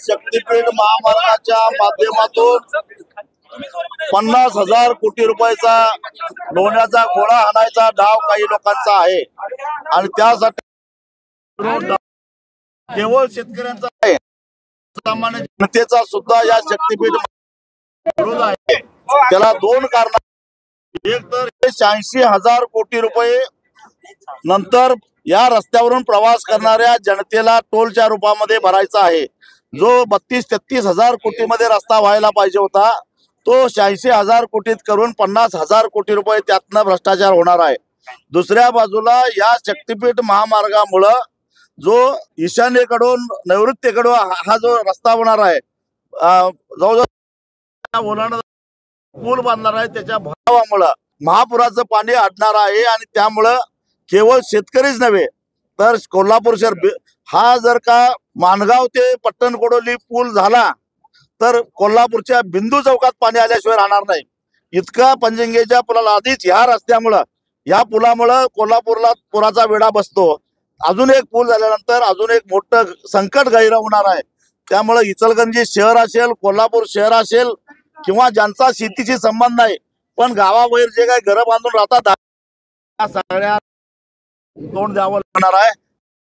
शक्तीपीठ महामार्गाच्या माध्यमातून 50,000 कोटी रुपयाचा लोण्याचा घोडा आणायचा डाव काही लोकांचा आहे आणि त्यासाठी केवळ शेतकऱ्यांचा आहे, सामान्य जनतेचा सुद्धा या शक्तीपीठ विरोध आहे। त्याला दोन कारण, एक तर 86,000 कोटी रुपये नंतर या रस्त्यावरून प्रवास करणाऱ्या जनतेला टोलच्या रूपामध्ये भरायचा आहे। जो 32-33 कोटी मध्ये रस्ता व्हायला पाहिजे होता तो 86,000 कोटीत करून 50,000 कोटी रुपये त्यातनं भ्रष्टाचार होणार आहे। दुसऱ्या बाजूला या शक्तीपीठ महामार्गामुळे जो ईशान्येकडून नैऋत्येकडून हा जो रस्ता होणार आहे, जवळजवळ ओलांडा पूल बांधणार आहे, त्याच्या भरावामुळे महापुराचं पाणी अडणार आहे आणि त्यामुळं केवळ शेतकरीच नव्हे तर कोल्हापूर शहर हा जर का माणगाव ते पट्टणकोडोली पूल झाला तर कोल्हापूरच्या बिंदू चौकात पाणी आल्याशिवाय राहणार नाही। इतका पंचगंगेच्या पुलाला आधीच ह्या रस्त्यामुळं, या पुलामुळं कोल्हापूरला पुराचा वेढा बसतो। अजून एक पूल झाल्यानंतर अजून एक मोठं संकट गैर होणार आहे। त्यामुळे इचलकरंजी शहर असेल, कोल्हापूर शहर असेल किंवा ज्यांचा शेतीशी संबंध नाही पण गावाबाहेर जे काही घरं बांधून राहतात, सगळ्या तोंड द्यावं लागणार आहे।